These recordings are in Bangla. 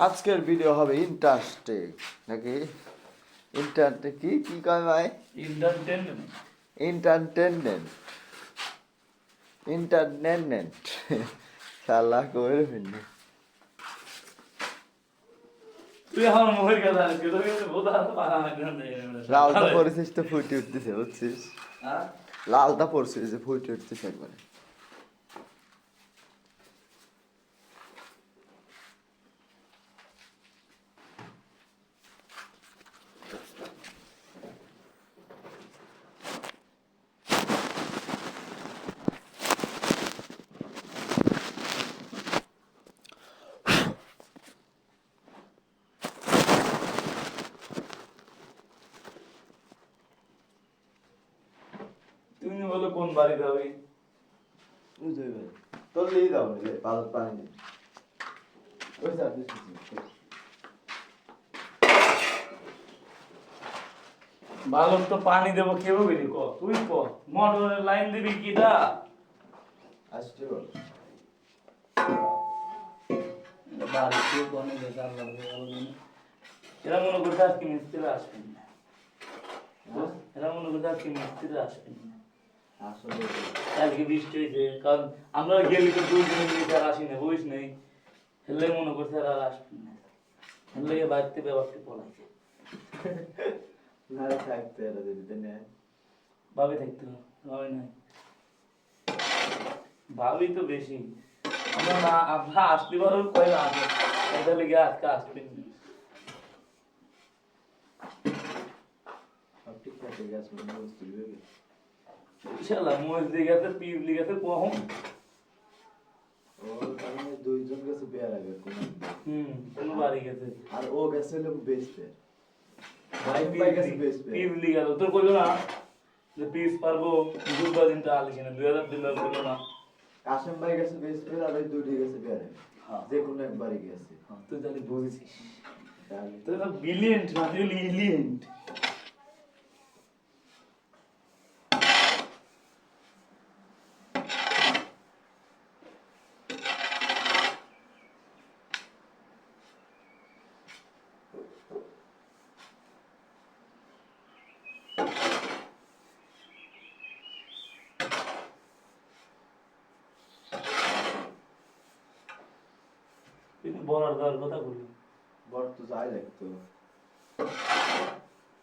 আজকের ভিডিও হবে ইন্টারেস্টিং নাকি ইন্টারটে কি কি কয় ভাই ইন্টারটেনমেন্ট ইন্টারটেনমেন্ট শালা কই ফিনি তুই আমার মোবাইল গেল আর কি তোকে বহুত আর পারা না লালটা পরিছিস তো ফুটে উঠতেছে বুঝছিস হ্যাঁ লালটা পরিছিস যে ফুটে উঠতেছে একবারে তুমি বলো কোন বাড়ি যাবে বুঝতে ভাই তোর লিয়ে দাও রে পালক পানি ওই যা দিস বালক তো পানি দেবো কেউ বেরি ক তুই ক মোটরের লাইন দিবি কি দা আসছে বল বাড়ি কেউ কোনে বেকার লাগবে এরা মনে করতে আজকে মিস্ত্রি আসবেন না এরা মনে করতে আজকে মিস্ত্রি আসবেন না আসলে আজকে বৃষ্টি হয়েছে কারণ আমরা গেলি তো 2 দিনের দিকে আর আসি না বুঝিস নেই হেলে মনে করছে আর আসবেন না হেলে বাড়িতে ব্যাপারটি পড়াইছে না থাকতে এরা দিতে না ভাবি থাকতে হয় নাই ভাবি তো বেশি আমরা না আপনার আসতে পারো কয় না আসে এটা লেগে আজকে আসবেন না সব ঠিকঠাক হয়ে গেছে মনে হচ্ছে বুঝলি ইনশাআল্লাহ মোজ দিয়ে গেছে পিউ দিয়ে গেছে কম ও তাহলে দুইজন গেছে বিয়ার আগে কোন বাড়ি গেছে আর ও গেছে হলো বেস্ট ভাই ভাই গেছে বেস্ট পিউ দিয়ে গেল তোর কইলো না যে পিস পারবো দুবার দিনটা আলিস না 2000 দিন লাগলো না কাশেম ভাই গেছে বেস্ট ফ্রেন্ড আর ওই দুইটি গেছে বিয়ার আগে হ্যাঁ যে কোনো একবারই গেছে তুই তাহলে বুঝেছিস তাহলে তুই তো ব্রিলিয়েন্ট না তুই লিলিয়েন্ট বলার দেওয়ার কথা বলি বড় তো যাই লাগতো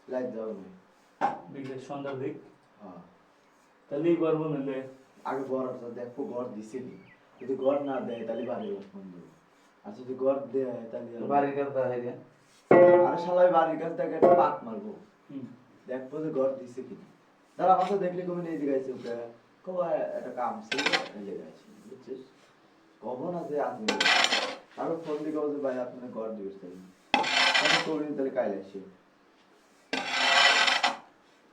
লাইট দাও নি বিকেল সন্ধ্যার দিক হ্যাঁ তাহলেই করবো নিলে আগে বড়টা দেখো ঘর দিছিনি যদি ঘর না দেয় তাহলে বাড়ি বন্ধ আর যদি ঘর দেয় তাহলে বাড়ির কাছে দেখা যায় আরে শালাই বাড়ির কাছ থেকে একটা পাক মারবো দেখবো যে ঘর দিছে কিনা দাঁড়া আমার দেখলে কবে নিয়ে দিগাইছে ওকে কবে একটা কাম ছিল নিয়ে গেছে বুঝছিস কবে না যে আসবে আরো ফোন দিয়ে কবে ভাই আপনার ঘর দিয়েছে আমি কবে তাহলে কাইলে আসি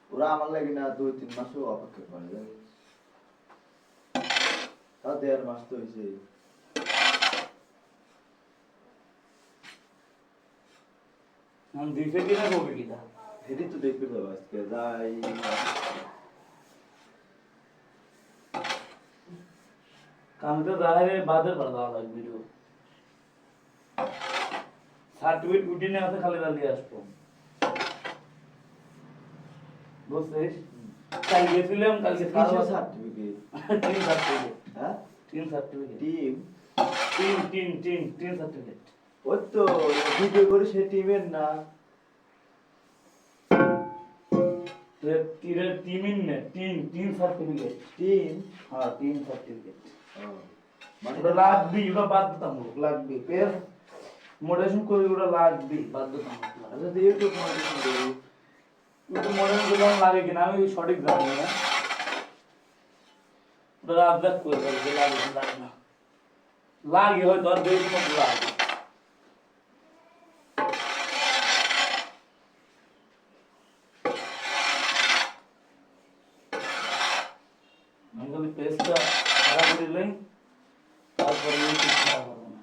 ওরা আমার লাগে না 2-3 মাসও অপেক্ষা করে জানিস তাও 1.5 মাস তো হয়েছে আমি দিতে দিলে হবে কিনা হেডি তো দেখবে তো আজকে যাই আমি তো দাঁড়ায় বাদের পর দেওয়া লাগবে তো সার্টিফিকেট উঠিনে আছে খালি দাঁড়িয়ে আসবো বুঝছিস কাল গেছিলাম কালকে সার্টিফিকেট তিন সার্টিফিকেট হ্যাঁ তিন সার্টিফিকেট টিম সার্টিফিকেট ওই তো ভিডিও করে সেই টিমের না টিমিন না তিন সার্টিফিকেট টিম হ্যাঁ তিন সার্টিফিকেট মানে ওটা লাগবে ওটা বাধ্যতামূলক লাগবে পের মোটিভেশন করে ওটা লাগবে বাধ্যতামূলক আচ্ছা তো ইউটিউব মোটিভেশন দেবো ওটা মোটিভেশন লাগে কিনা আমি সঠিক জানি না ওটা আপডেট করে দেবে লাগে কি লাগে না লাগে হয়তো আর বেশি মতো লাগে আমি যদি পেজটা খারাপ করে দিলেই তারপরে ইউটিউব খারাপ হবে না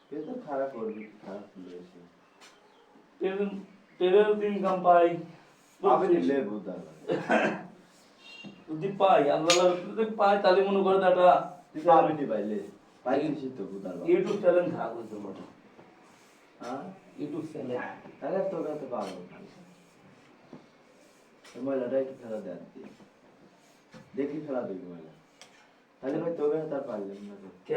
কে তো খারাপ করবি খারাপ হয়েছে পেজের ইনকাম পাই আমি নিলে বুঝা যদি পাই আল্লাহ যদি পাই তাহলে মনে করে দাদা তুই পাবি নি পাইলে পাইছিস তো বুতার বাবা। ইউটিউব চ্যানেল খারাপ হইতে পারে হ্যাঁ ইউটিউব চ্যানেল তাহলে তোকে তো পাবো না ওই মহিলাটা একটু খেলা দেন দেখি খেলা দেখবি মহিলা তাহলে ভাই তোকে তার পারলাম না তো কে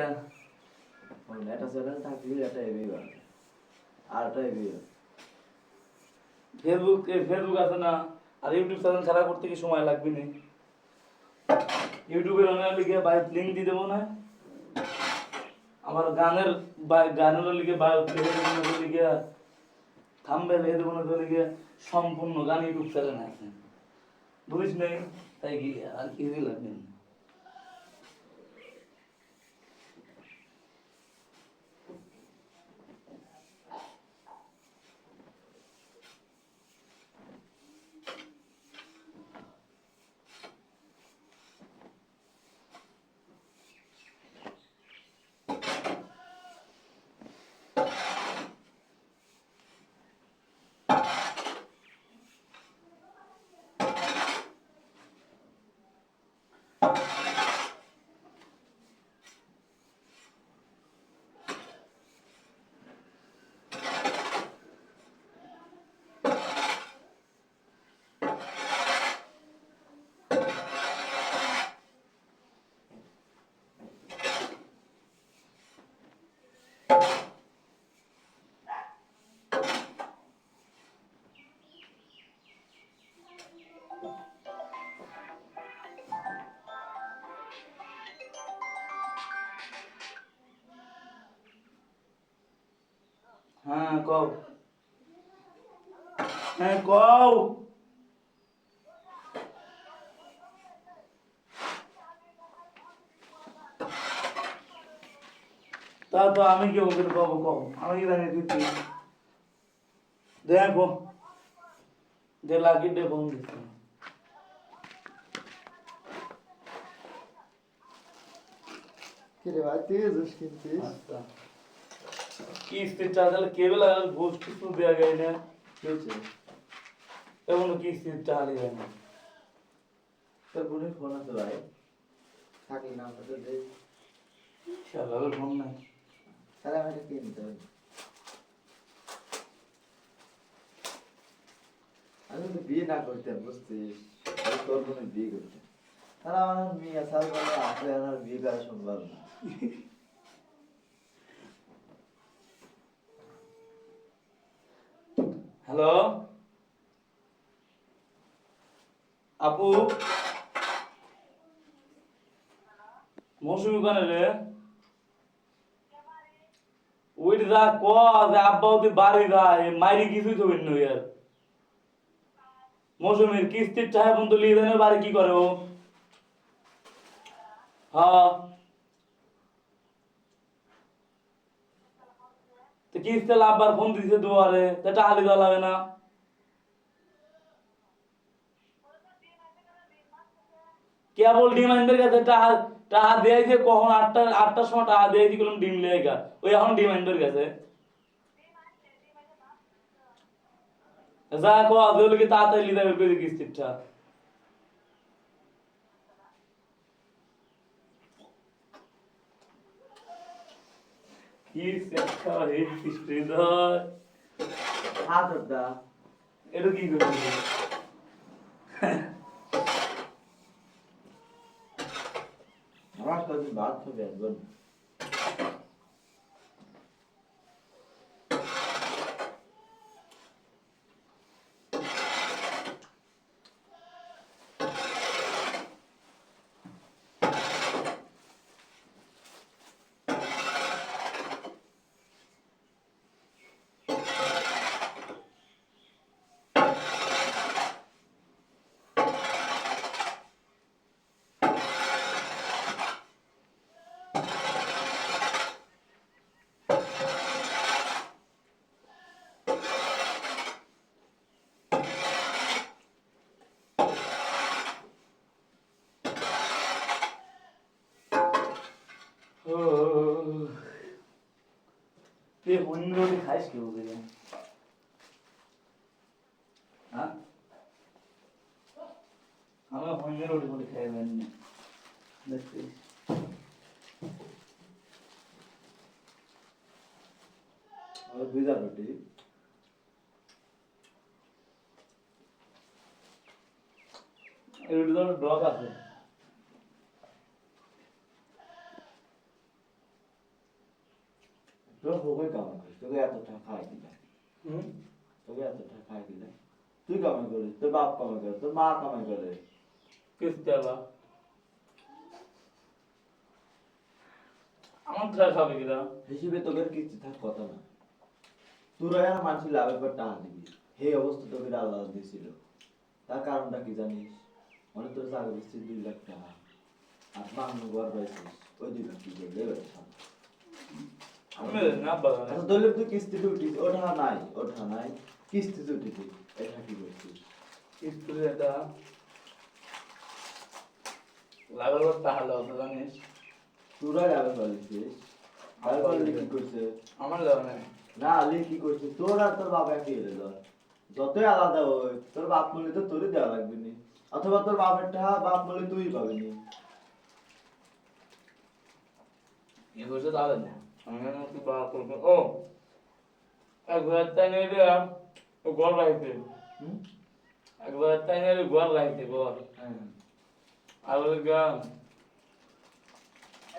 একটা চ্যানেল থাকলে একটা এবি আর একটা এবি ফেসবুক আছে না আর ইউটিউব চ্যানেল ছাড়া করতে কি সময় লাগবে না ইউটিউবের অনেক লিখে বাইক লিঙ্ক দিয়ে দেবো না আমার গানের লিখে বায়ো লিখে থামবে লিখে দেবো না তো লিখে সম্পূর্ণ গান ইউটিউব চ্যানেল আছে বুঝিস নেই তাই কি আর কিছুই লাগবে না হ্যাঁ কও হ্যাঁ কও তা তো আমি কি ওকে কব কব আমি কি জানি তুই কি দেখো দে লাগি দে ফোন দিছি কি রে ভাই তুই জুস কিনছিস আচ্ছা কিস্তি চার্জার কেবল আর ভোজ কিছু দেয়া গেছে না কি হচ্ছে এমন কিস্তি চালিয়ে যায় না তোর বোনের ফোন আছে ভাই থাকলে না আমাকে দে শালার ফোন নাই তাহলে আমাকে কিনতে হবে আমি তো বিয়ে না করতাম বুঝছিস তোর বোনের বিয়ে করতাম তাহলে আমার মেয়ে সাল করে আসলে আমার বিয়ে করা সম্ভব না হ্যালো আপু মৌসুমি কানে রে ওইটা যা ক যে আব্বা ওদের বাড়ি যায় মাইরি কিছুই তো ভিন্ন ইয়ার মৌসুমির কিস্তির টাকা বন্ধু লিয়ে দেন বাড়ি কি করে ও হ্যাঁ তো কিস্তি আব্বার ফোন দিছে দুয়ারে তা টাকা লিয়ে দেওয়া লাগে না কেবল ডিম আনবে গেছে টাকা দিয়েছে কখন আটটার সময় টাকা দিয়েছি কোনো ডিম লেগে গা ওই এখন ডিম আনবে গেছে যা কো আদলে কি তাড়াতাড়ি লিদা বের করে কিস্তিটা কি সেটা হে কিস্তি ধর হাত দা এটা কি করছিস আমার কাছে বাদ হবে একবার তুই হইন রোটি খাইস কি বলতে হ্যাঁ আমি হইন রোটি বলে খাই দেখছিস আর ভিজা রুটি এই রুটি তো ড্রপ আছে তোর বউকে কামাই করিস তোকে এত টাকা খাই দিলে তোকে এত টাকা খাই দিলে তুই কামাই করিস তোর বাপ কামাই করে তোর মা কামাই করে কিস্তি আলা আমার খাওয়া খাবে কিনা হিসেবে তোকে কিস্তি থাক কথা না তোরা আর মানুষের লাভের পর টাকা দিবি হে অবস্থা তোকে আল্লাহ দিয়েছিল তার কারণটা কি জানিস মানে তোর জায়গা দিচ্ছি 2 লাখ টাকা আর বাংলো ঘর পাইছিস ওই 2 লাখ কি করবে এবার আমি না বাবা আচ্ছা দলিপ তুই কিস্তি উঠিস ওঠা নাই কিস্তি উঠিস এটা কি করছিস কিস্তি এটা লাগার পর তাহলে হতো জানিস তোরা লাভে পালিছিস আর করলে কি করছে আমার যাওয়া নেই না আলি কি করছিস তোর আর তোর বাবা কি হলো ধর যতই আলাদা হয় তোর বাপ বলে তো তোরই দেওয়া লাগবে নি অথবা তোর বাপের টাকা বাপ বলে তুই পাবি নি এ করছে তাহলে না আমি কেন তুই বাবা করবো ও একবার তাই নিয়ে ঘর রাখতে একবার তাই নিয়ে ঘর রাখতে ঘর আর ওই গ্রাম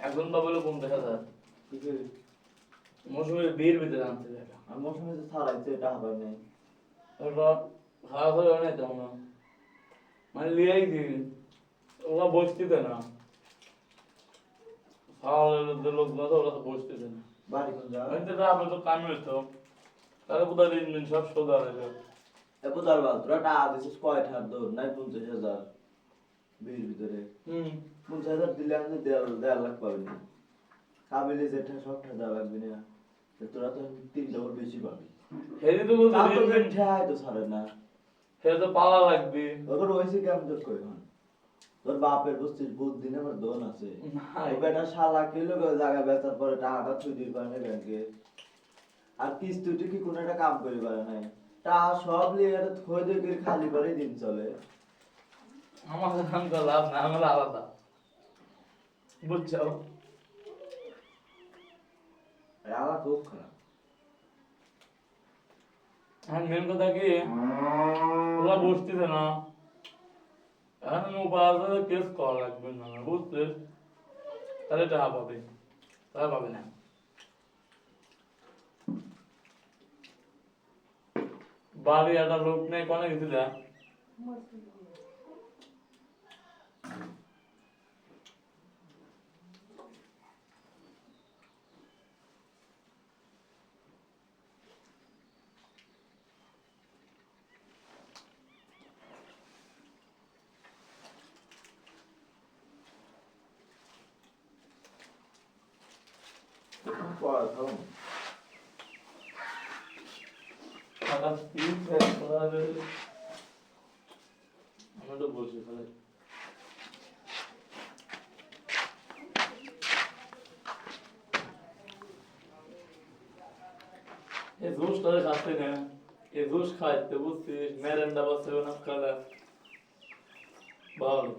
এখন তো বলে 50,000 কি করে মৌসুমের বিয়ের ভিতরে আনতে দেখা আর মৌসুমে তো ছাড়াইছে টাকা পাই নাই ওটা খাওয়া হয়ে অনেক তেমন মানে লিয়াই দিই ওরা বসতে না খাওয়া লোক না তো ওরা তো বসতে না বাড়ি কোন জায়গা আমি তো আপনি তো কামে হতো তাহলে কোথায় দিন সব সোজা হয়ে যাবে এবার তোর বাল তোরা টাকা দিছিস কয় টাকার দৌড় নাই 50,000 বিয়ের ভিতরে 50,000 দিলে আমি 1.5 লাখ পাবি না কাবিলে যেটা সব টাকা দেওয়া লাগবে না তো তোরা তো 3 ডবল বেশি পাবি হেরি তো বলতে তাও তো দিন ঠেহাই তো ছাড়ে না হেরি তো পাওয়া লাগবে ওদের ওইসে কেমন তোর কই হন তোর বাপের বুঝছিস বুদ্ধি না আমার দোন আছে এই বেটা শালা কিলো জায়গা বেচার পরে টাকাটা তুই দিতে পারে না ব্যাংকে আর কিস্তিটি কি কোনো একটা কাম করি পারে নাই টাকা সব লিয়ে একটা থই দিয়ে করে খালি করে দিন চলে আমার কাম তো লাভ না আমার আলাদা বুঝছো রাগা খুব খারাপ আর মেন কথা কি ওরা বসতেছে না এখন মোবাইল কেস করা লাগবে না বুঝতে তাহলে টাকা পাবে তাহলে পাবে না বাড়ি একটা লোক নেই কোনে গেছিল পড়া খাও আমি তো বলছি তাহলে এই জুস করে খাচ্ছে না এই জুস খাইতে বুঝছিস মেরেন্ডা বসে না খালা ভালো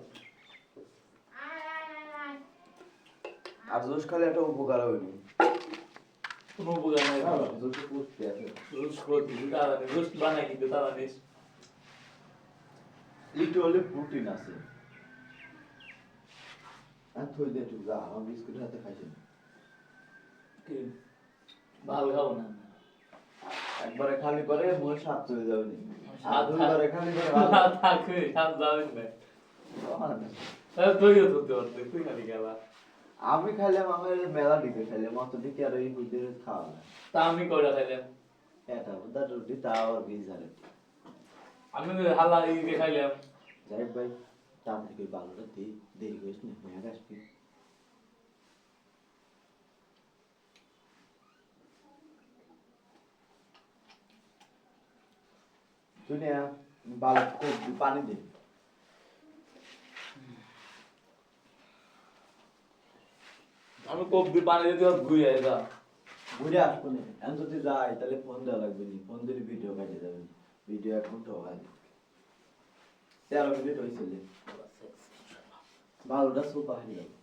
আর জোশ খালে একটা উপকার হইনি কোনো উপকার নাই জোশ পুষতে আছে জুস করতে তারা জুস বানাই কিন্তু তারা নিস একটু হলে প্রোটিন আছে আর থই দে একটু যা আমার বিস্কুট হাতে খাইছি কি ভালো খাবো না একবারে খালি করে মুখ সাত চলে যাবে নি সাত দুইবারে খালি করে থাকবে সাত যাবেন না ভালো। তাহলে তুইও ধরতে পারতে তুই খালি গেলা আমি খাইলাম আমার মেলা দিকে খাইলাম অত দিকে আর এই বুদ্ধি খাওয়া না তা আমি কয়টা খাইলাম এটা বুদ্ধা রুটি তাও আর 20,000 আমি হালা ইকে খাইলাম যাই ভাই তাড়াতাড়ি ভালোটা দি দেরি করিস না মেয়াদ আসবি দুনিয়া ভালো কবি পানি দে আমি কবি পানি দিতে ঘুরে যা ঘুরে আসবো না এখন যদি যাই তাহলে ফোন দেওয়া লাগবে নি ফোন দিলে ভিডিও কাটে যাবে ভিডিও এখন তো হয় 13 মিনিট হয়েছিল ভালোটা সুপার হয়ে যাবে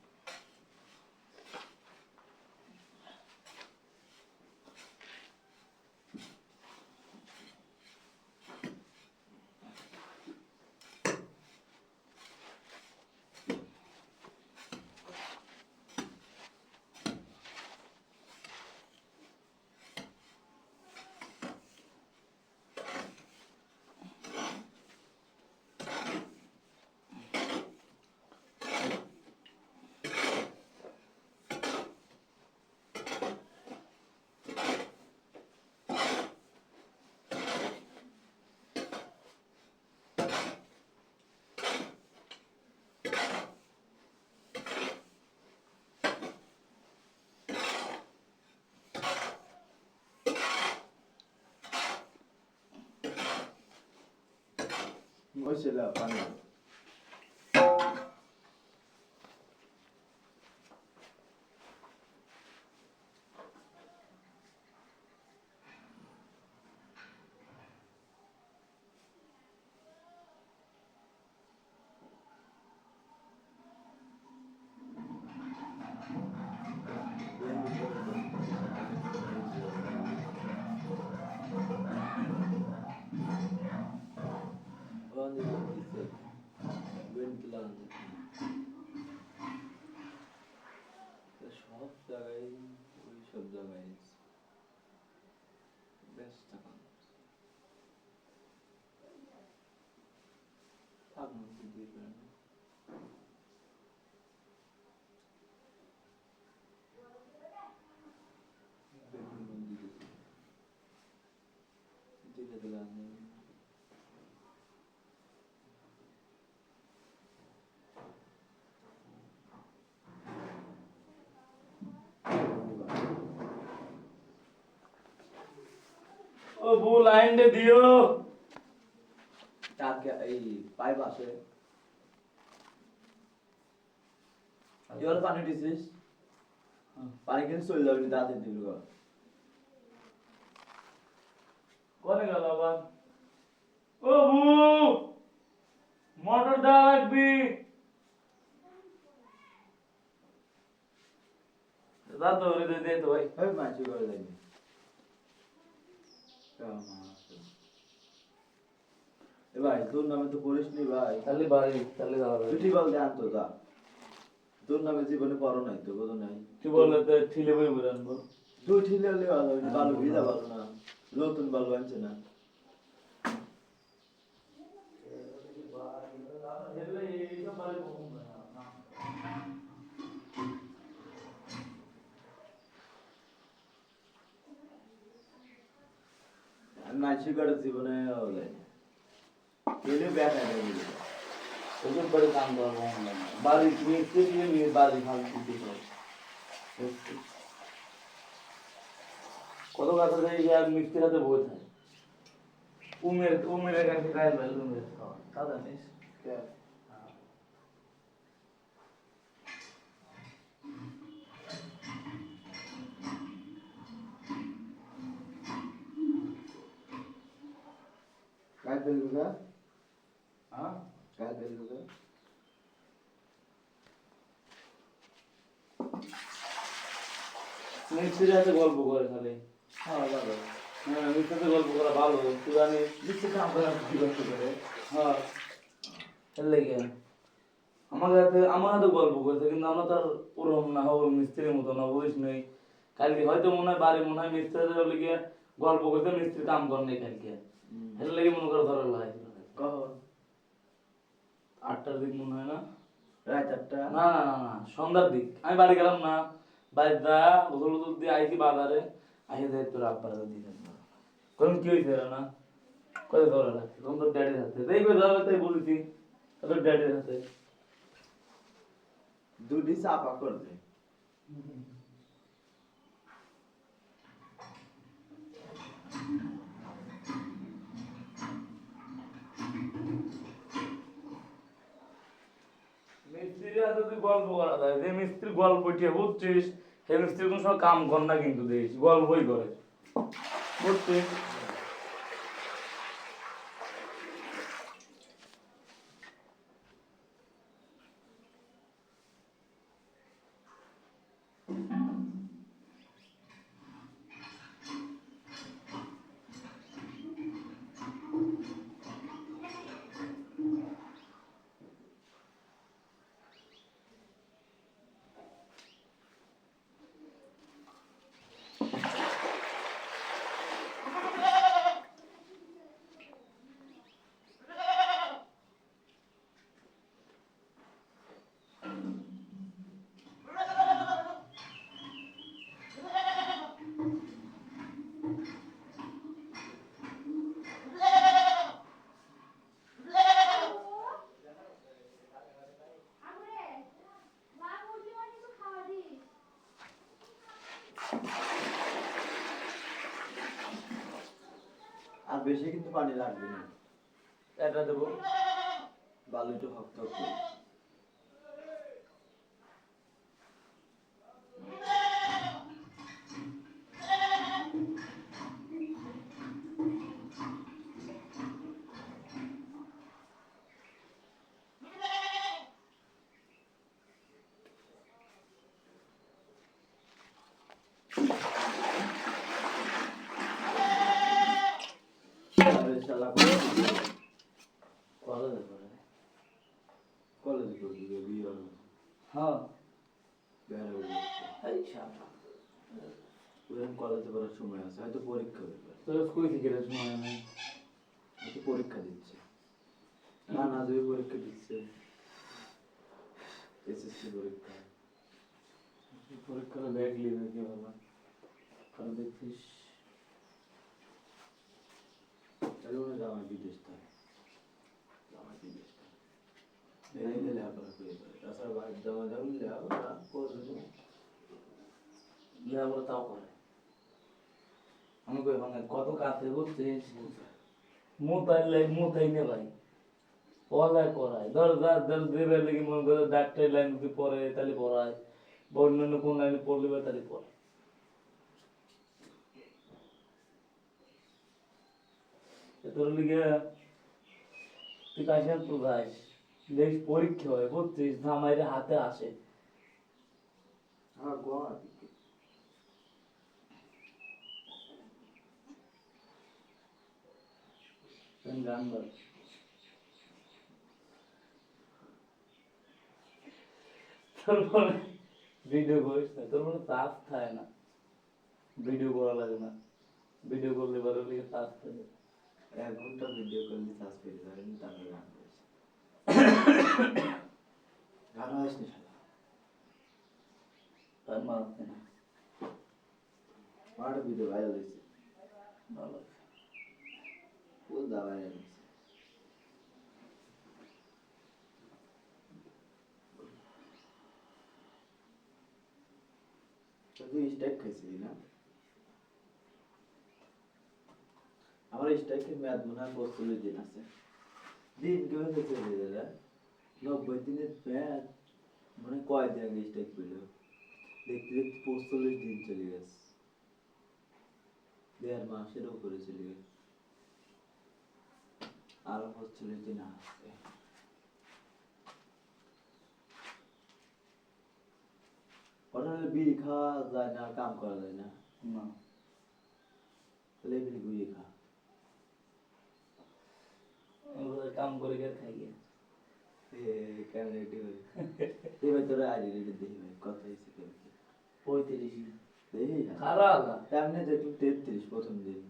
ওই ছেলে পানি সব জায়গায় ওই সব জায়গায় ব্যস্ত থাকা থাক না বুঝতে পারে না দিলে দিলে ও বউ লাইন দে দিও তাকে এই পাইপ আছে এবার পানি দিছিস পানি কিন্তু চলে যাবে দাঁতে দিবি কোনে গেল আবার ও বউ মোটর দেওয়া লাগবি দাদা ওরে দে তো ভাই ওই মাছি করে যাইনি এ ভাই তোর নামে তো করিস নি ভাই তাহলে বাড়ি তাহলে যাওয়া তুই টিবল দে আনতো যা তোর নামে জীবনে পড়ো নাই তো বোঝো নাই তুই বললে তো ঠিলে বই বলে আনবো তুই ঠিলে হলে ভালো বালু ভিজা ভালো না নতুন বালু আনছে না আমি মাছি করে জীবনে হলে এলে ব্যাটা দেবে ওজন করে কাম করা মন লাগে না। বাড়ি মিস্ত্রি দিয়ে নিয়ে বাড়ি ভাঙ দিতে হয় কত কথা যায় যে আর মিস্ত্রির হাতে বই থাকে উমের কাছে কাজ ভাই উমের তা জানিস काय पेलू का হ্যাঁ काय पेलू का মিস্ত্রির হাতে গল্প করে খালি हाँ भालो হ্যাঁ মিস্ত্রির হাতে গল্প করা ভালো তুই জানি जिससे काम करा की बात करे হ্যাঁ এর লেগে আমার হাতে গল্প করেছে কিন্তু আমরা তার ওরম না হোক মিস্ত্রির মতো না বুঝিস নেই কালকে হয়তো মনে হয় বাড়ি মনে হয় মিস্ত্রির লেগে গল্প করতে মিস্ত্রি কাম করে নেই কালকে এর লেগে মনে করে ধরে লাগাইছিল कहो 8টার দিক মনে হয় না रात आठटा না না না না সন্ধ্যার দিক আমি বাড়ি গেলাম না বাড়ি যা গোসল গোসল দিয়ে আইছি বাজারে আইসে দেখ তোর আব্বার দিকে কোন কি হয়েছে না কত ধরে লাগছে তখন তোর ড্যাডির হাতে দেখবে ধরে তাই বলেছি তোর ড্যাডির হাতে दूधी सापा कर दे মিস্ত্রির হাতে তুই গল্প করা যায় যে মিস্ত্রি গল্প উঠিয়ে বুঝছিস সে মিস্ত্রি কোনো সময় কাম কর না কিন্তু দেখিস গল্পই করে বুঝছিস আর বেশি কিন্তু পানি লাগবে না এটা দেবো বালু একটু শক্ত করে। আরে শালা কলেজে পড়ে। কলেজে পড়বি বিয়ে হবে হ্যাঁ বের হয়ে এই শালা ওরকম কলেজে পড়ার সময় আছে হয়তো পরীক্ষা দেবে তোর কই থেকে রে সময় নেই হয়তো পরীক্ষা দিচ্ছে না না দুই পরীক্ষা দিচ্ছে এসএসসি পরীক্ষা পরীক্ষাটা দেখলি নাকি বাবা কারণ দেখছিস তাহলে মনে হয় আমার বিদেশ থাকে আমার বিদেশ থাকে এই গেলে আপনারা করে পারে তাছাড়া বাড়ির জমা যাবেন যাও না করবে লেখাপড়া তাও করে আমি কই মানে কত কাছে বুঝছিস মোতাই নে ভাই পড়ায় করায় ধর দেবের লেগে মনে করে ডাক্তারি লাইন যদি পড়ে তাহলে পড়ায় বা অন্যান্য কোন লাইনে পড়লে বা তাহলে পড়ে তোর লিগে তুই কাশিয়ানপুর যাস দেখ পরীক্ষা হয় বুঝছিস জামাইরে হাতে আসে হ্যাঁ গোয়া গান বল তোর মনে ভিডিও করিস না তোর মনে চাপ থাকে না ভিডিও করা লাগে না ভিডিও করলে পরে লিগে চাপ থাকে 1 ঘন্টা ভিডিও করলে চার্জ পেয়ে যাবেন তারপরে গান করেছে গান হয়েছে শালা তার মারতে না মাঠে ভিডিও ভাইরাল হয়েছে ভালো ফুল দা ভাইরাল হয়েছে তুই স্ট্যাক খাইছিলি না আমার স্ট্যাকের মেয়াদ মনে হয় 45 দিন আছে দিন কিভাবে চলে যায় 90 দিনের মেয়াদ মানে কয়দিন আগে স্ট্যাক পেল দেখতে দেখতে 45 দিন চলে গেছে 1.5 মাসের উপরে চলে গেছে আরো 45 দিন আছে ওটা বিড়ি খাওয়া যায় না কাম করা যায় না না তাহলে বিড়ি গুড়িয়ে খা কাম করে গিয়ে খাই গিয়ে কেমন রেডি হয়ে এবার তোরা আইডি রেডি দেখি ভাই কত হয়েছে কেমন 35 দেখি খারাপ তেমনি দেখুন 33 প্রথম দিন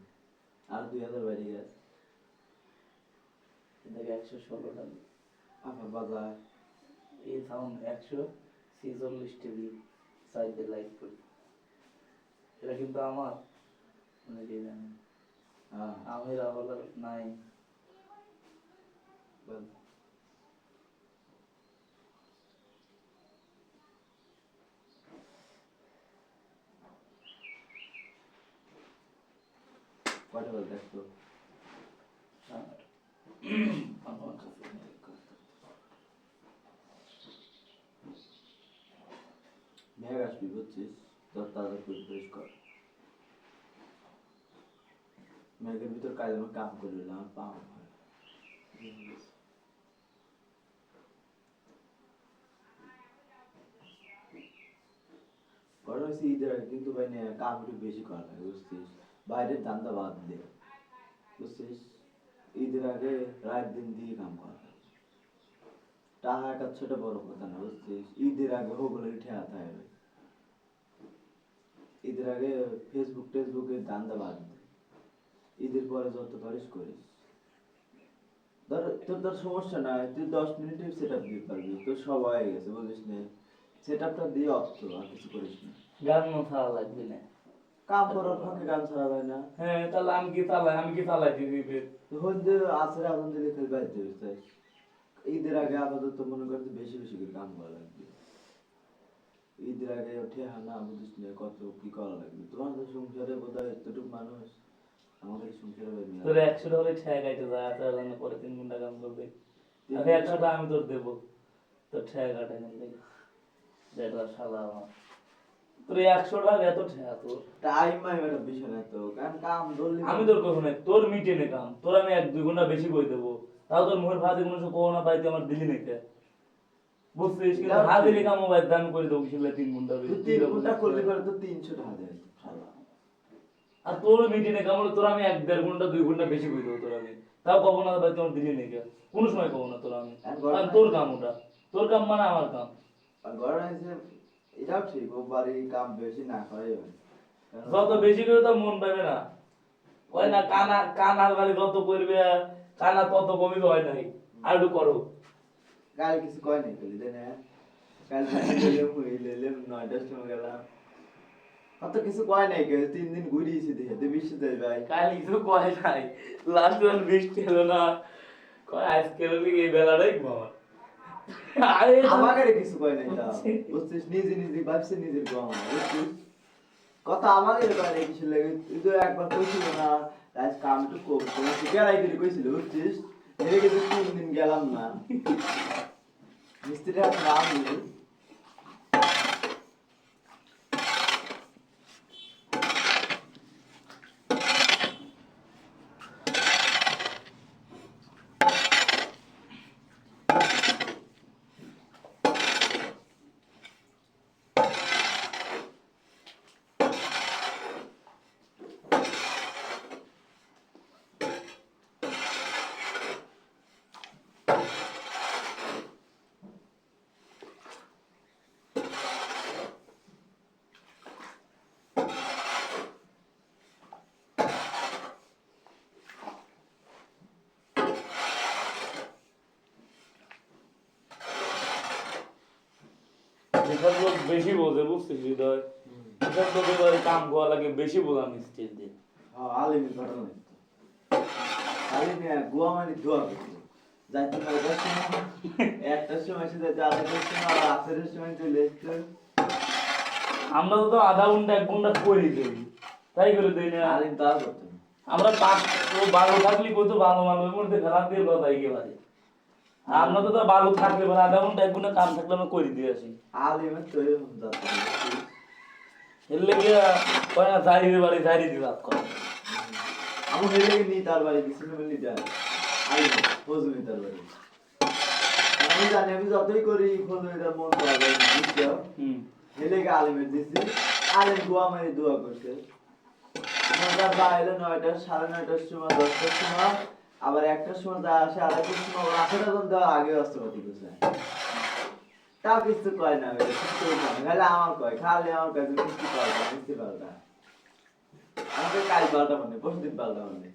আর 2000 বাইরে গেছে দেখে 116 টাকা আমার বাজার এই সাউন্ড 146 টিভি সাইডে লাইক করি এটা কিন্তু আমার মানে কি জানি হ্যাঁ আমি রাবলার নাই বল কটা বল দেখতো আমার কাছে মেঘ আসবি বুঝছিস তোর তাড়াতাড়ি পরিবেশ কর মেঘের ভিতর কাজ আমার কাম করবে না আমার পাও হয় কটা হয়েছে ঈদের আগে কিন্তু ভাই না কাম একটু বেশি করা লাগে বুঝছিস বাইরের ধান্দা বাদ দে বুঝছিস ঈদের আগে রাত দিন দিয়ে কাম করা লাগে টাকা একটা ছোট বড় কথা না বুঝছিস ঈদের আগে হোগলে ঠেয়াতে হবে ঈদের আগে ফেসবুক টেসবুকে ধান্দা বাদ দে ঈদের পরে যত পারিস করিস তোর সমস্যা নাই তুই 10 মিনিটে সেট আপ দিতে পারবি তোর সব হয়ে গেছে বলিস না সেট আপটা দিয়ে অর্থ আর কিছু করিস না গান ছাড়া লাগবে না কাম করার ফাঁকে গান ছাড়া যায় না হ্যাঁ তাহলে আমি কি চালাই দিবি তখন যে আসরে আগুন দিলে খেলবে বাধ্য হইতে ঈদের আগে আপাতত মনে করতে বেশি বেশি করে কাম করা লাগবে ঈদের আগে উঠে না বুঝিস না কত কি করা লাগবে তোমার তো সংসারে বোধহয় এতটুকু মানুষ আমাদের সংসারে তোর 100 ডলার ঠেয়া গাইতে যায় তার জন্য পরে 3 ঘন্টা কাম করবে আমি 100 টাকা আমি তোর দেবো, তোর ঠেয়া কাটাই না লেগে যেটা শালা আমার তোর 100 টাকা এত ঠেয়া তোর টাইম একটা বিষয় না তো, কারণ কাম ধরলি আমি তোর কথা নাই, তোর মিটে নে কাম, তোর আমি 1-2 ঘন্টা বেশি কই দেবো, তাও তোর মুখের ভাতে কোনো সময় কোনা পাইতে আমার দিলি নাকি বুঝছিস, কিন্তু হাজিরি কামও ভাই দাম করে দেবো কিসলে 3 ঘন্টা তুই 3 ঘন্টা করলে পরে তো 300 টাকা দেয় শালা। আর তোর মিটে নে কাম তোর আমি 1-1.5 ঘন্টা 2 ঘন্টা বেশি কই দেবো তোর আমি, তাও কখনো না ভাই তোমার দিলি নাকি কোনো সময় কখনো তোর আমি, কারণ তোর কাম ওটা, তোর কাম মানে আমার কাম। আর ঘরে এসে এটাও ঠিক, ও বাড়ি কাম বেশি না করে হয়। যত বেশি করে তো মন পাবে না, কয় না কানা কানার বাড়ি যত করবে কানা তত কমই হয় নাই, আর একটু করো। কাল কিছু কয় নাই বলি দেন, কাল লেলে 9টার সময় গেলাম, কত কিছু কয় নাই, 3 দিন ঘুরিয়েছি দেখে তুই বিশ্ব দেয় ভাই। কাল কিছু কয় নাই, লাস্ট ওয়ান বৃষ্টি হলো না, কয় আজকে হলি এই বেলাটাই ঘুমাবার। আরে আমাকে কিছু কয় নাই তা বুঝছিস, নিজে নিজে ভাবছে নিজের ঘুমা বুঝছিস, কথা আমাকে কয় নাই কিছু লাগে, তুই তো একবার কইছিল না আজ কাম একটু কম তোমার গেলাই করে কইছিল বুঝছিস, এদিকে কিন্তু 3 দিন গেলাম না, মিস্ত্রি হাত নাম নিল। এসব লোক বেশি বোঝে বুঝছিস হৃদয়, এসব লোক এবারে কাম করা লাগে বেশি বোঝা মিস্ত্রির দিয়ে। হ্যাঁ আলিমের ঘটনা হইতো, আলিমে গোয়া মানে দোয়া করতো, যাইতো 9টার সময়, 1টার সময় এসে যাইতো, 2:30টার সময়, আর আসরের সময় চলে আসতো। আমরা তো আধা ঘন্টা 1 ঘন্টা করি দেই, তাই করে দেই না আলিম তা করতো না। আমরা পাঁচ ও ভালো থাকলে কত ভালো মানুষের মধ্যে খারাপ দিয়ে কথা একেবারে, আর আমরা তো ভালো থাকলে মানে আধা ঘন্টা 1 ঘন্টা কাম থাকলে আমরা করে দিয়ে আসি, আলিমের তো এরকম যাতো না, বুঝছিস? এর লেগে কয় না চাইরে বাড়ি চাইরে দিয়ে রাত করে। আমি হেলে নি তার বাড়ি দিছিল বলি যা, আলিম ফজলুল তার বাড়ি, আমি জানি আমি যতই করি ফজলুল মন করা যায় না, বুঝছো? হেলে গে আলিমের দিছি, আলিম গোয়া মানে দোয়া করছে, আমরা বাইরে 9টা 9:30টার সময়, 10টার সময়, আবার 1টার সময় যা আসে, 2:30টার সময়, ওর 8টা জন দেওয়ার আগে অস্ত্রপাতি করছে, তাও কিছু কয় না, খালি আমার কয়, খালি আমার কয় তুমি মিষ্টি পাল্টা মিষ্টি পাল্টা, আমাকে কাল পাল্টা মানে পরশু দিন পাল্টা মানে,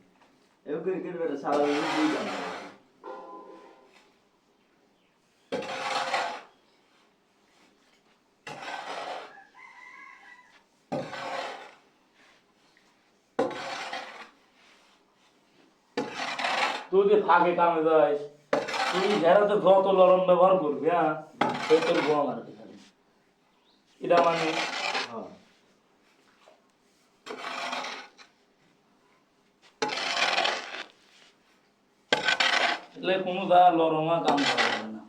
এবার ক্রিকেট বেটা সারা দিন 2 ঘন্টা। তুই যে ফাঁকে কামে যাস, তুই ঘেরাতে যত লরম ব্যবহার করবি হ্যাঁ সেই তোর গোয়া মারবি খালি, এটা মানে হ্যাঁ এলে কোনো যা লরমা কাম করা যাবে না।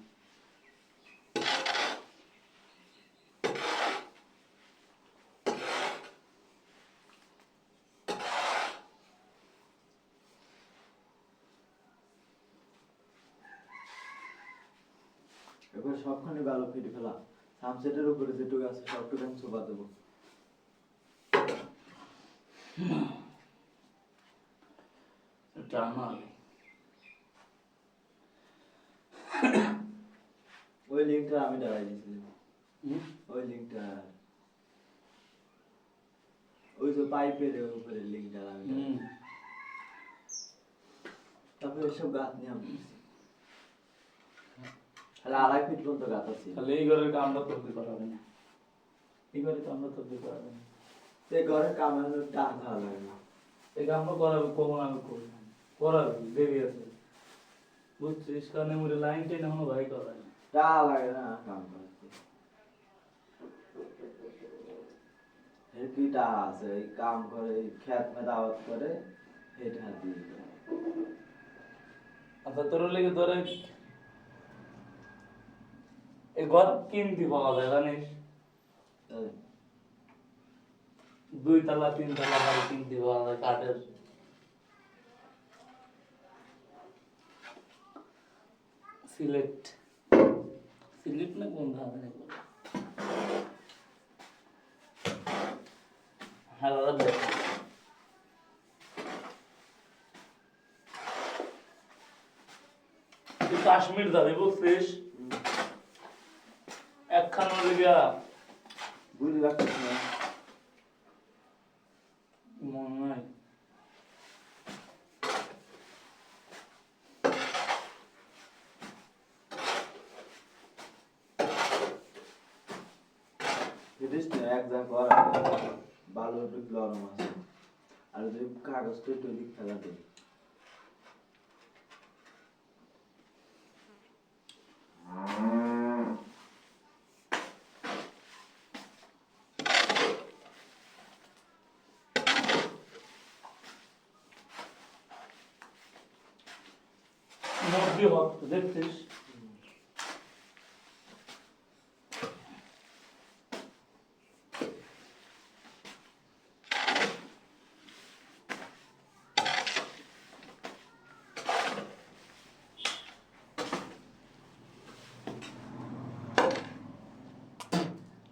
এবার সবখানে ভালো কেটে ফেলা, সানসেটের উপরে যেটুকু আছে সবটুকু আমি চোপা দেবো। টানা ওই লিঙ্কটা আমি দাঁড়াই দিয়েছিলাম, ওই লিঙ্কটা, ওই যে পাইপের উপরে লিঙ্কটা আমি দাঁড়াই, তারপরে সব গাছ নিয়ে আমি দিয়েছি। তাহলে 2.5 ফিট পর্যন্ত গাছ আছে, তাহলে এই ঘরের কামটা করতে পারবে না, এই ঘরে কামটা করতে পারবে না, সেই ঘরের কামে হলো টান ভালো লাগে না, এই কামটা করাবে কখন আমি করবো, করাবে দেরি আছে বুঝছিস, কারণে মুড়ে লাইন টেন এখনো ভাই করায় না। টা লাগে না কাম করতে, এর কি টা আছে, এই কাম করে খেত মে দাওয়াত করে হেট হাত দিয়ে দেয়। আচ্ছা তোর লেগে ধরে এই ঘর কিনতে পাওয়া যায় জানিস? তাই? 2 তলা 3 তলা বাড়ি কিনতে পাওয়া যায় কাঠের। সিলেট সিলেট না কোন ধারণা? হ্যাঁ দাদা, তুই কাশ্মীর যাবি বুঝছিস? একখানা লেগা বুঝে রাখছিস না? মনে নাই। বুঝিস না, এক যা কর, ভালো একটু গরম আছে। আর যদি কাগজটা একটু দিক ফেলা দে। মুরগি ভক্ত দেখছিস?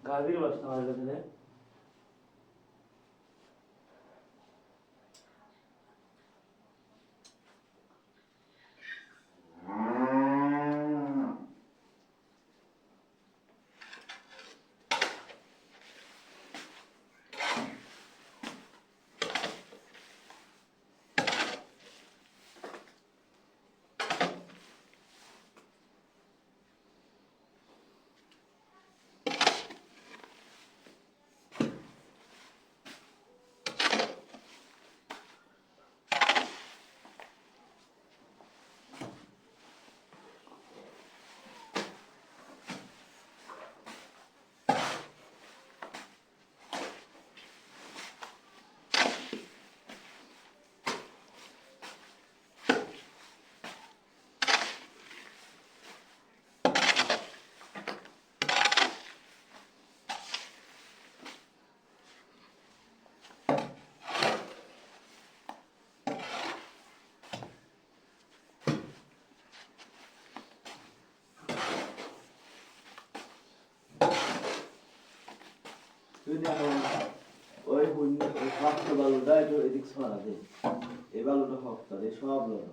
গাভীর বাসনা হয়ে গেছে রে। তুই না এখন ওই শক্ত বালুটা একটু এদিক সরা দে। এই বালুটা শক্ত, এই সব লড়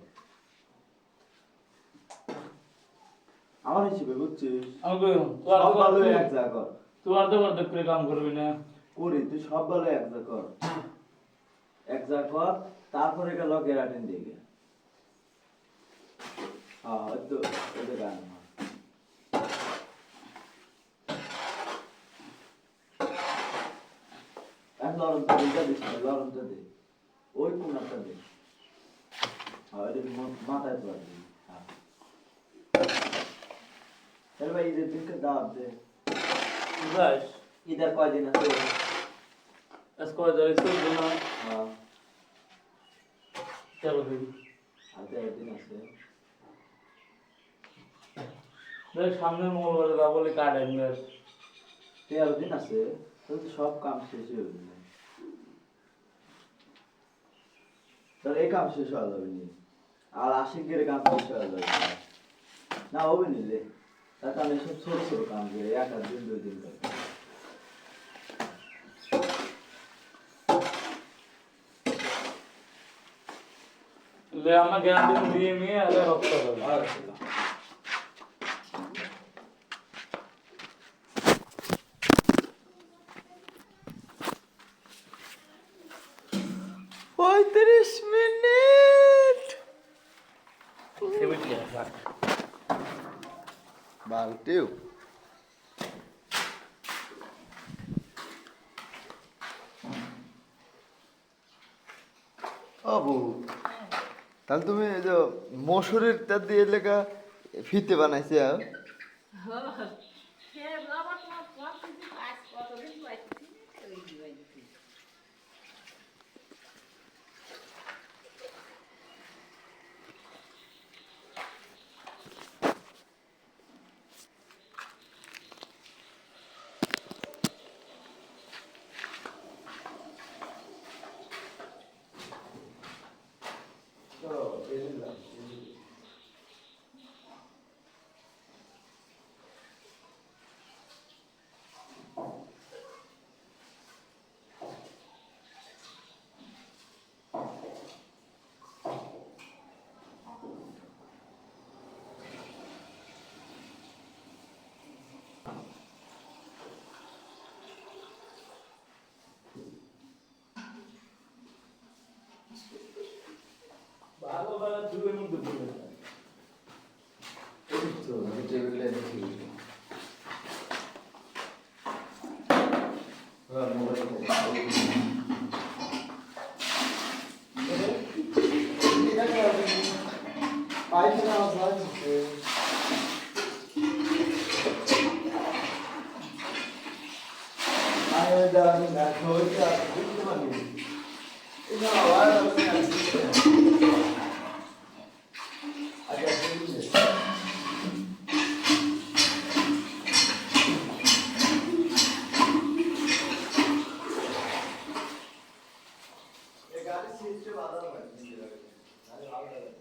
আমার হিসেবে, বুঝছিস? আমি কইলাম সব বালু এক যা কর। তুই অর্ধেক করে কাম করবি না? করি, তুই সব বালু এক যা কর, এক যা কর। তারপরে গেল কেরাটিন দিকে। হ্যাঁ হয়তো ওদের গান এক লরমটা দিতে দিস না, লরমটা দে, ওই কোনাটা দে। হ্যাঁ এটা মাথায় পড়া দিবি। হ্যাঁ তাহলে ভাই ঈদের দিনকে দাওয়াত দে। যাস ঈদের কয়দিন আছে? আজকে যাই চলবে না। হ্যাঁ 13 দিন। আর 13 দিন আছে। দেখ সামনের মঙ্গলবারে যাবো বলে কার্ড আনবে। 13 দিন আছে, তাহলে তো সব কাম শেষ হয়ে যাবে। তাহলে এই কাম শেষ হওয়া যাবে নি, আর আশিকের কাম শেষ হওয়া যাবে না, হবে নিলে তার কারণে সব ছোট ছোট কাম করে 1 দিন 2 দিন করে। ले আমরা গ্যারান্টি দিয়ে নিয়ে আগে রক্ত হবে। পঁয়ত্রিশ মিনিট বালতিও আবু, তাহলে তুমি এই যে মসুরির তা দিয়ে লেখা ফিতে বানাইছে? করে পাইখানা আছে আমি দাঁড়ানো না হইতে বুঝতে পারি এটা আবার আমি আছি আগে এই গাড়ি সিস্টেম আলাদা হয় আরে আলাদা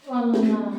আল্লাহ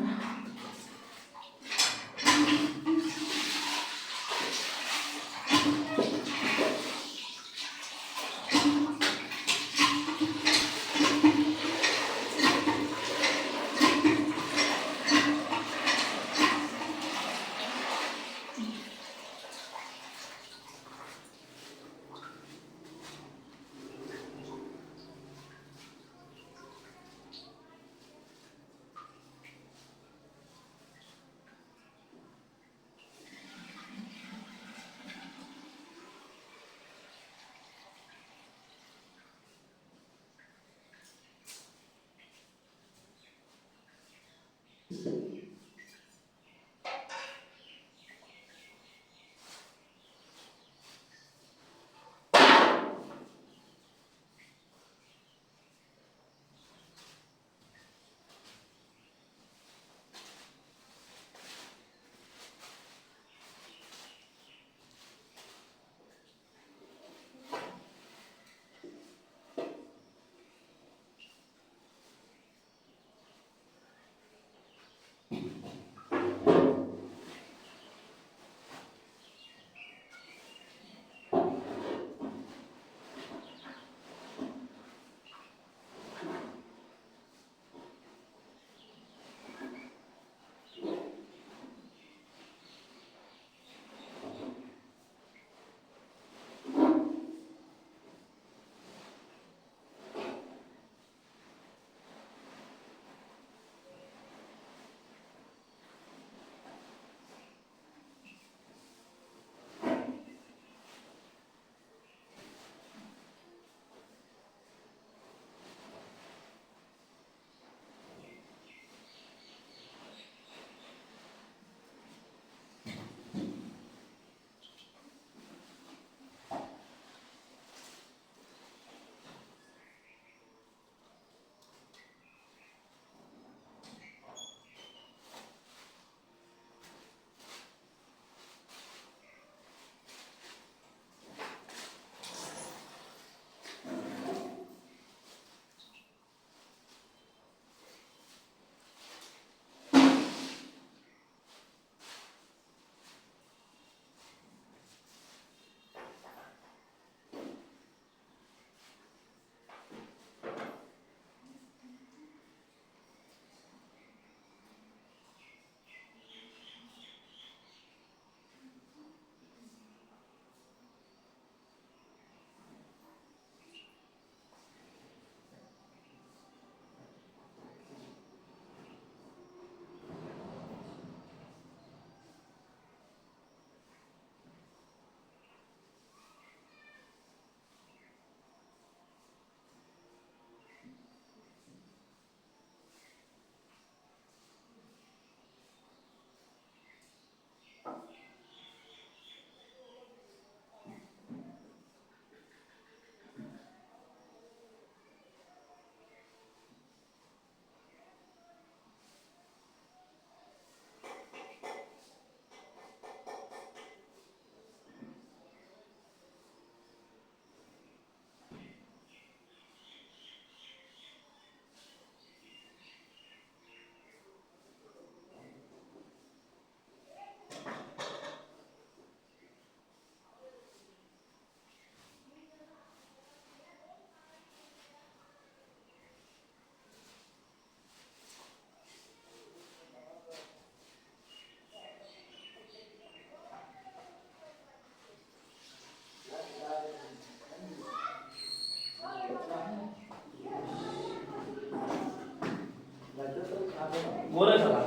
ওরে শালা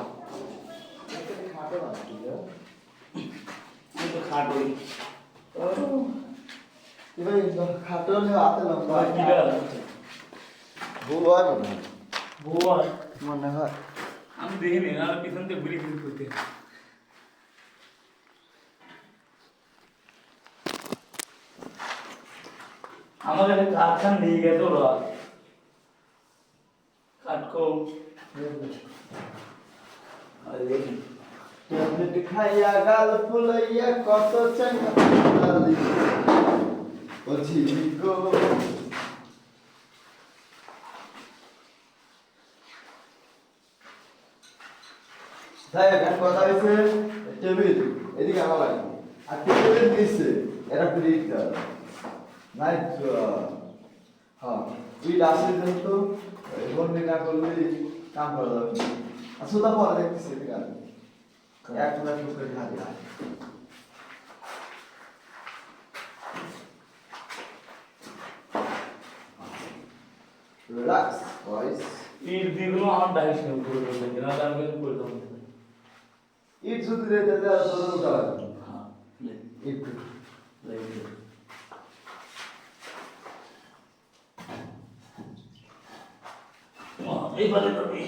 খাটো না কি রে? তুই তো খাটই এবার খাটো হলে হাতে লম্বা কি রে বউ হয় মনে হয় বউ মনে হয় আমি দেখিনি আর পিছন থেকে ঘুরি ঘুরি করতে আমার কাছে কাঠখান দিয়ে গেছে ওরা কাঠকো দেখি ট্যাবলেট খাইয়া গাল ফুলাইয়া কত চাঙ্গা ও ঝিলি গো তাই এখন কথা হয়েছে টেবিল এদিকে আমার লাগে আর টেবিলের নিচে এরা প্রিন্ট নাই হ্যাঁ তুই লাস্টে যেহেতু বন্দি না করলে কাম করা যাবে না আসলে পরে দেখতেছি এদিকে আর এক টুকরা টুকরে খাবি না রিল্যাক্স বয়েস ইট দিগুলো আমার ডাইস নিয়ে করে দেবে না তার কিছু করে দেবো ইট যদি দিতে দেওয়া তো উঠা হ্যাঁ ইট এইবারে তুমি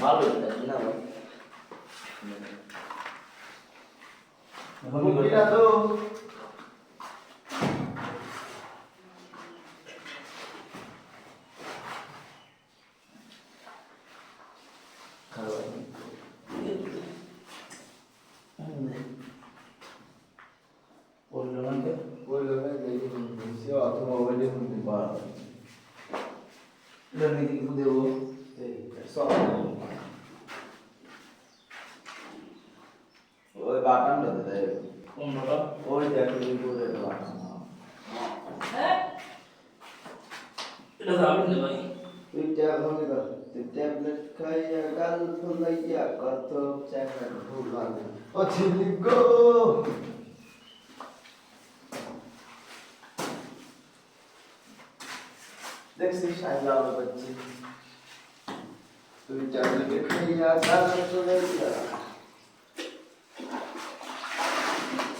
ভালো না মুখিটা তো বললো না দেখি সে অত মোবাইলে শুনতে পারো দেবো এই সব ওই বাটনটা দেয় কোনটা ওই দেখো এই করে বাটন এটা যাবে না ভাই তুই ট্যাবলেট কর তুই ট্যাবলেট খাইয়া গাল ফুলাইয়া কত চাকা ভুলাল ও ঝিলি গো দেখছিস আইলা বাচ্চি তুই ট্যাবলেট খাইয়া গাল ফুলাইয়া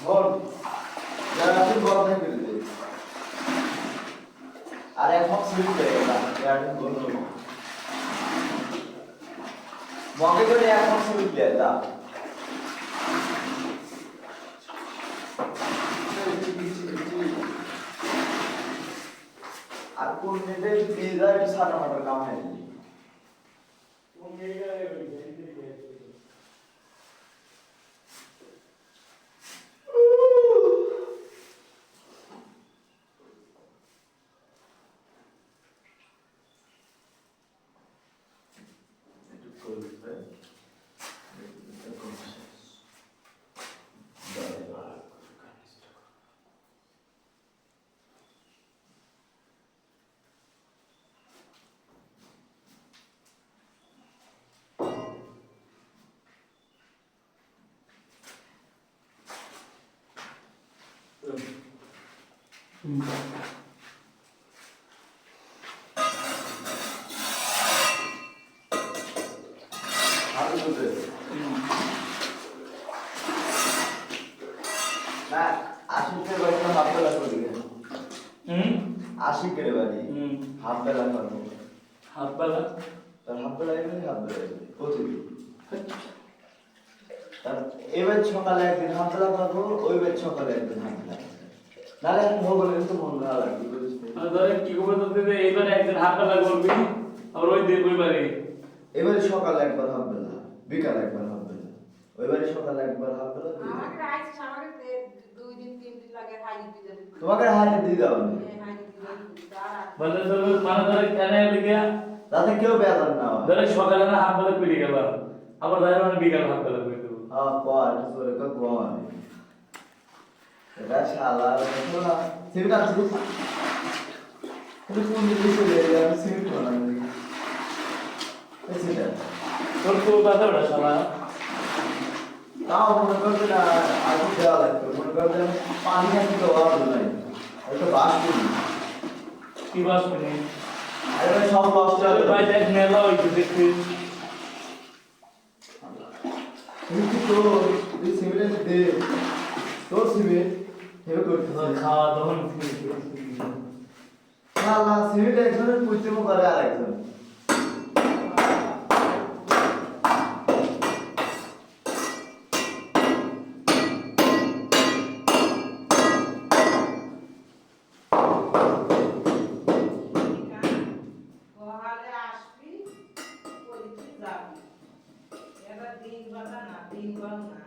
বল যারা তুই বল থেকে দিলি আর এখন সুইট হয়ে গেলাম ইয়ারদিন বললো মগে করে এখন সুইট দিয়ে দাও আর কোন নেটে পিজা একটু সাদা মাটার কাম হয় না আশিকের বাড়ি হাফ বেলা করে দিকে আশিকের বাড়ি হাফ বেলা করবো হাত বেলা তার হাফ বেলা এলে হাফ বেলা প্রতিদিন তার এবার সকালে একদিন হাফ বেলা করবো ওই বার সকালে একদিন হাফ বেলা নাহলে মোবাইলে তো মন ভালো লাগবে আমি ধরে কি করবো তোকে এইবার একদিন হাত বেলা করবি আবার ওই দিন ওইবারে এবারে সকালে একবার হাফ বেলা বিকাল একবার হাফ বেলা ওইবারে সকালে একবার হাফ বেলা আমাকে রাইস আমাকে 2 দিন 3 দিন লাগে হাইলি দিয়ে দেবে তোমাকে হাইলে দিয়ে দাও আমি হাইলি দিয়ে দেবে বলে তোর মানে ধরে কেন লিখে যাতে কেউ বেজার না হয় ধরে সকালে না হাত বেলা পেরিয়ে গেল আবার ধরে মানে বিকাল হাত বেলা করে দেবো পর তোরে কো গোয়ান এটা শালা তোরা সিভিটা আছে তুমি কোন দিকে চলে যাবে আমি সিভিট বানাবো এই সিভিটা তোর তো কথা বলা শালা তাও মনে করবে না আগে দেওয়া লাগবে মনে করবে পানি আছে তো অভাব নাই একটা বাস করি কি বাস করে আরে ভাই সব নষ্ট চলে হয়ে ভাই দেখ মেলা হইছে দেখতে তুমি কি তো তুই সিমেন্ট দে তোর সিমেন্ট হেবে করতে হবে খাওয়া দাওয়া না না সিমেন্ট একজনের পুষ্টিম করে আর একজন গহালে আসবি কইতে যাবি এবার দিন বানা না দিন বানা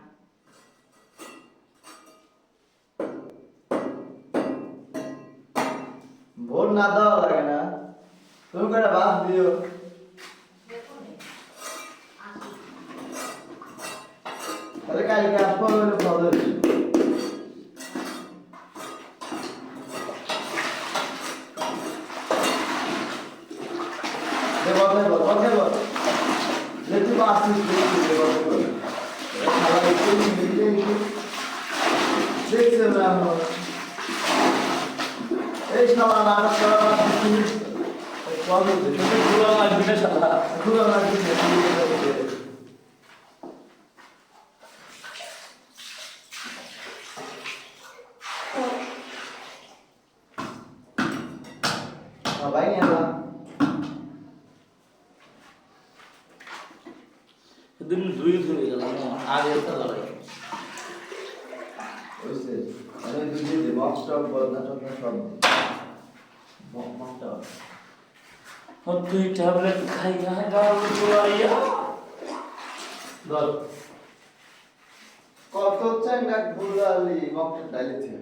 ভোট না দেওয়া লাগে না তুমি করে বাদ দিও দেখুন আসি তাহলে কালকে আসবো হলে ভালো এই শালা নাটক করা পুরো লাগবে না শালা ভাই সেদিন দুই ধরে গেলাম আগে একটা লড়াই ওইসে আমি দুই দিই মক স্টক বদনা টক সব মক স্টক তুই ট্যাবলেট খাইয়া গাল পুরাইয়া ধর কত চাঙ্গা গুলালি মক ডাইলে থে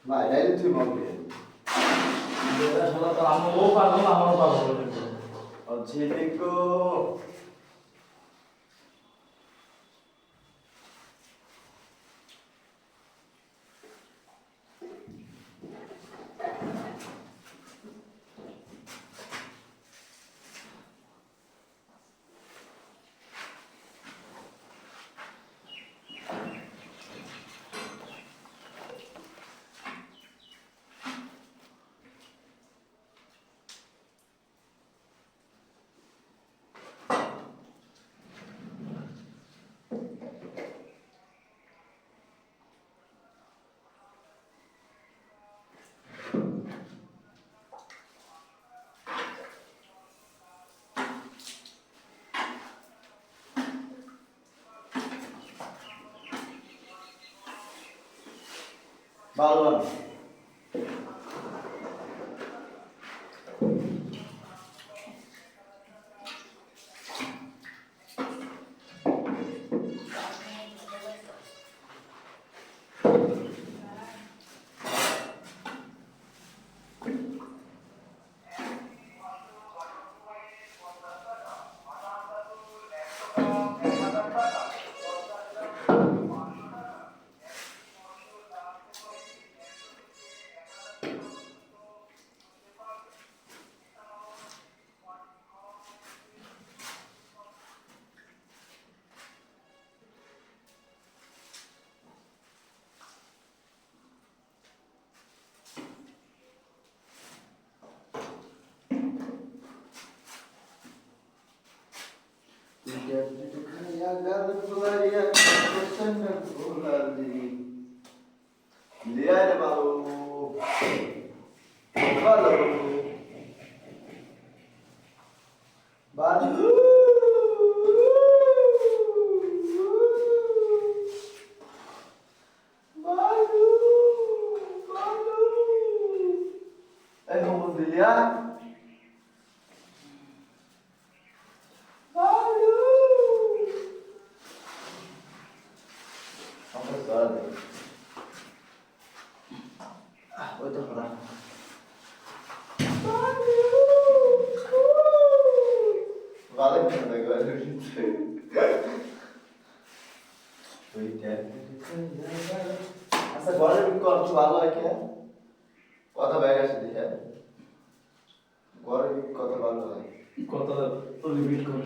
ভাই ডাইলে তুই মক দে যেটা শালা তো আমার ও পাগল আমারও পাগল অজি দেখো ভালো Liane malu, malu, malu, malu, malu. Kamu dilihat? Malu. Apa soalnya? ওই তো খোলা ভালো কেন দেখো আচ্ছা ঘরের কত ভালো হয় কে কথা ব্যাগ আছে দেখে ঘরের কত ভালো হয় কথা রিপিট কর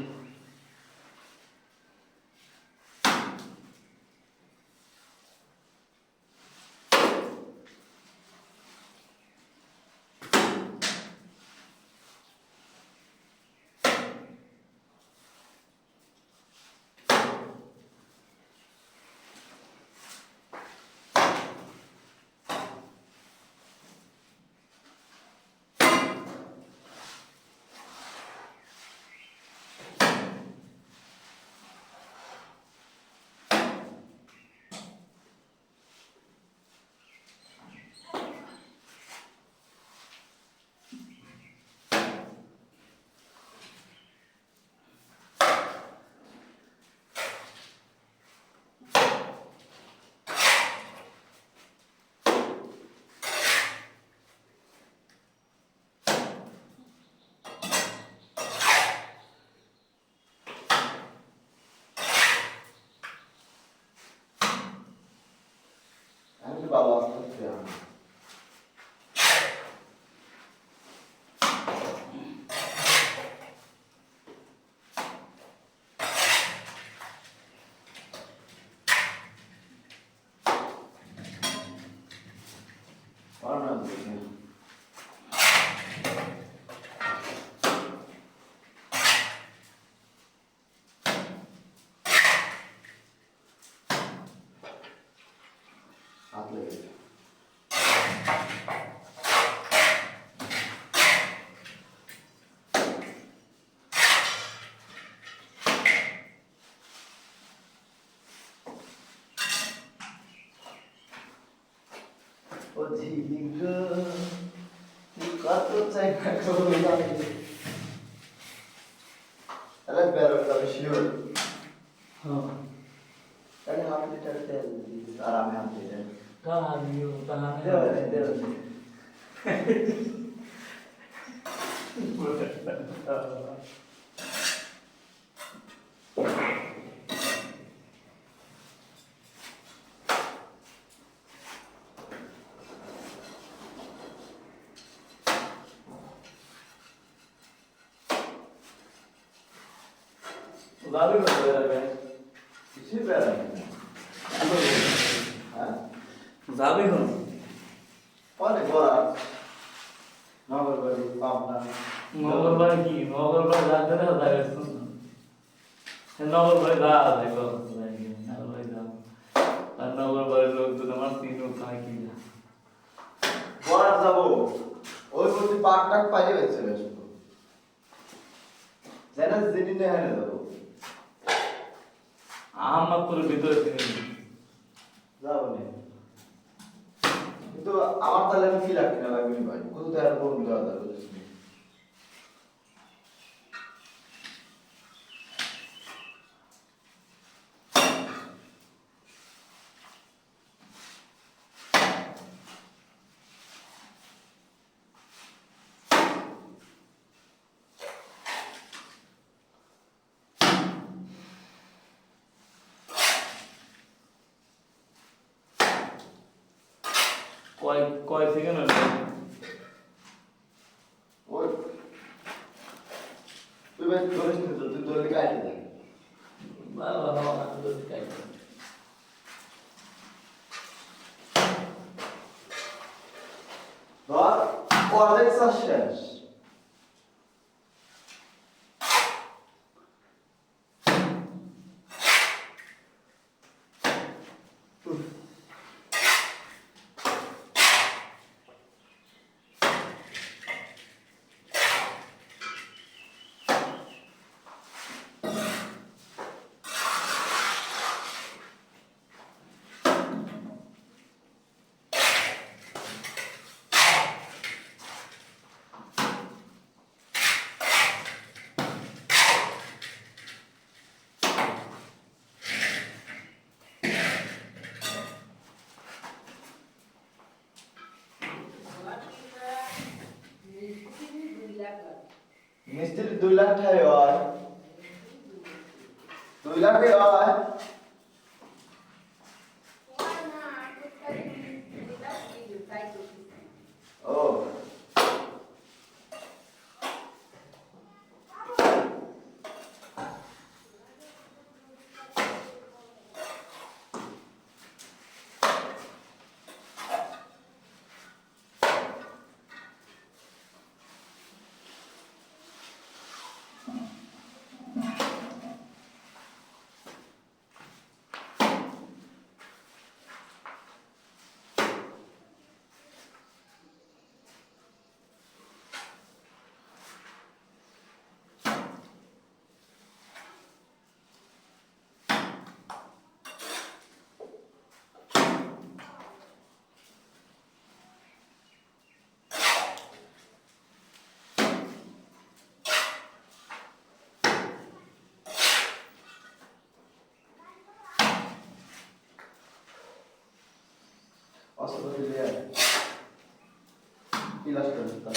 লেগে ও ঝিলিক গো, তুই কত চাই না করলাম তাহলে বেরোটা শিওর হ্যাঁ তাহলে হাফ লিটার তেল দিস আর আমি হাফ লিটার কাহিও তাহানে দেও যাবি কোথায় যাবে কিছুই বেরোয় হ্যাঁ যাবি কোন অনেক বড় নগর বাড়ি পাবনা নগরবাড়ি কি নগরবাড়ি যাতে না যাবে নগরবাড়ি যা যাইব নগরবাড়ি যাও আর নগরবাড়ির লোক তো আমার তিন ওখানে কি যা বড় যাবো ওই প্রতি পাক টাক পাইলে বেঁচে গেছে জানা জিনি না হয়ে যাবো আমার তোর ভিতরে তিনি যাবো না কিন্তু আমার তাহলে আমি কি লাগবে না লাগবে ভাই কত তো আর বন্ধু দেওয়া যাবে কয় কয় সেকেন্ড হলো ওই তুই ভাই ধরিস না তুই ধরলে কাটে দেয় বাবা বাবা যদি কাই ধর অর্ধেক চাষ শেষ মিস্ত্রি 2 লাখ টাকা হয় 2 লাখ হয় ও অসুবিধা দিলে ইলাজ করতে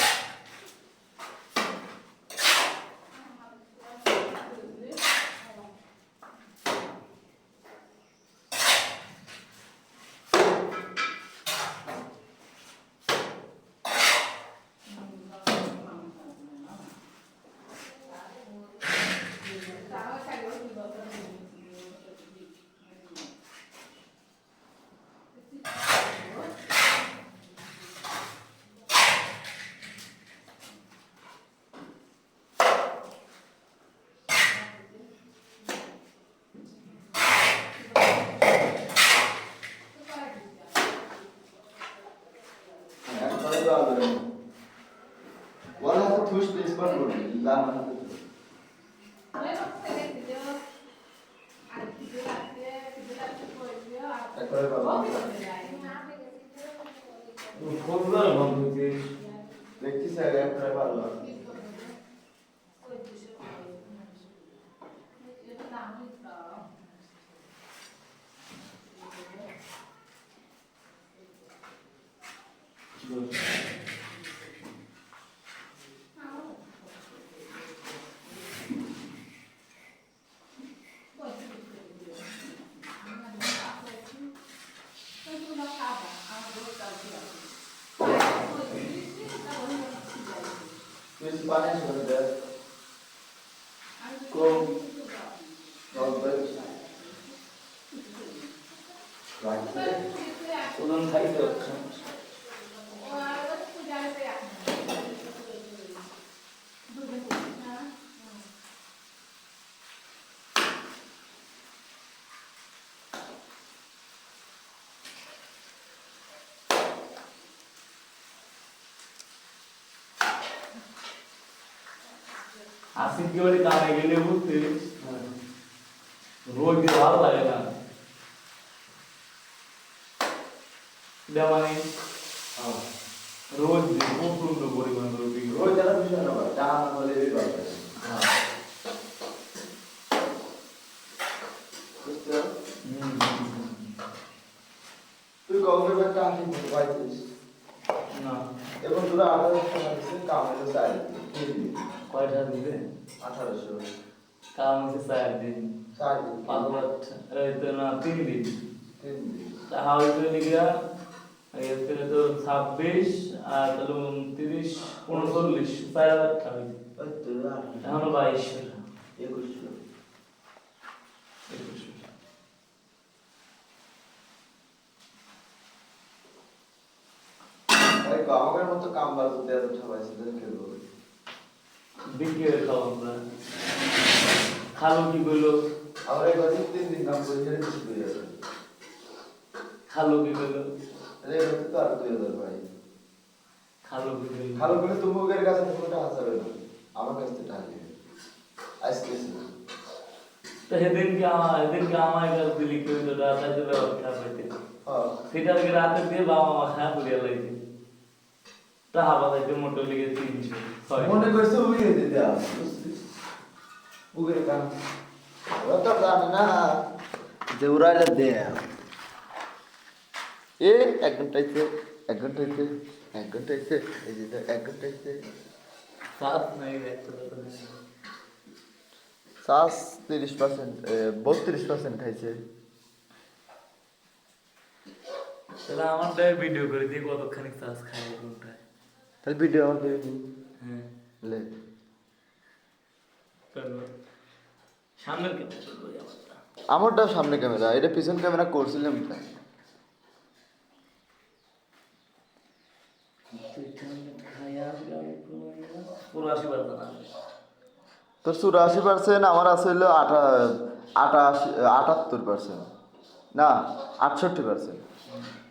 দান বানাতে তো। একবারে বাবা ফোনদার বন্ধ হইছে দেখছি স্যার একবারে ভালো বেশি পানি শুনে দেয় কম ওজন খাইতে হচ্ছে আসিফ কি বাড়ি কামে গেলে বুঝতে রোজ দিয়ে ভালো লাগে না মানে রোজ দিয়ে প্রচন্ড পরিমাণ রোদ দিয়ে রোজ যারা বিষয় না চা না হলে এই ব্যাপার বুঝতে তুই কবে একটা আঁকি মতো পাইছিস না এবং তোরা 1800 টাকা দিচ্ছে কাম হলো 4 কয়টা দিবে 1800 কাম হচ্ছে 4 দিন 4 দিন 5 এই তো না 3 দিন 3 দিন তাহলে লিখা এতে তো 26 আর তাহলে 29 39 4000 টাকা ওই তোরা এখন 22 2100 ভাই আমাদের মতো কাম বাজ দেওয়ার উঠা পাইছে দেখে বল বিক্রি হয়ে খাওয়া আমরা খালু কি বললো আমরা এই বাজে 3 দিন কাম করে ছেড়ে দিছি 2000 খালু কি বললো রে কত তো আর 2000 ভাই খালু কি বললো ভালো করে তোমাদের কাছে কোনটা হাজার হলো আমার কাছে তো টাকা নেই আজকে তো সেদিনকে আমার কাছে দিলি কেউ তো রাতে ব্যবস্থা পাইতে হ্যাঁ সেটাকে রাতে দিয়ে বাবা মা খাওয়া করিয়া লাগছে তাহা বাতাইতে মোটর লেগে 300 মনে করছে উড়িয়ে দিতে উগের কাম ও তো জানে না যে উড়াইলে দে এ 1 ঘন্টাইতে 1 ঘন্টাইতে 1 ঘন্টাইতে এই যে 1 ঘন্টাইতে সাত নাই দেখতে শ্বাস 30% 32% খাইছে তাহলে আমারটা ভিডিও করে দিয়ে কতখানি চাষ খাই কোনটা তাহলে ভিডিও আমার দেবে নি হ্যাঁ লে চলো সামনের কেমন চলবো আমারটা আমারটা সামনে ক্যামেরা এটা পিছন ক্যামেরা করছিলাম তাই পুরো 80% না তোর 84% আমার আছে হলো 78% না 68%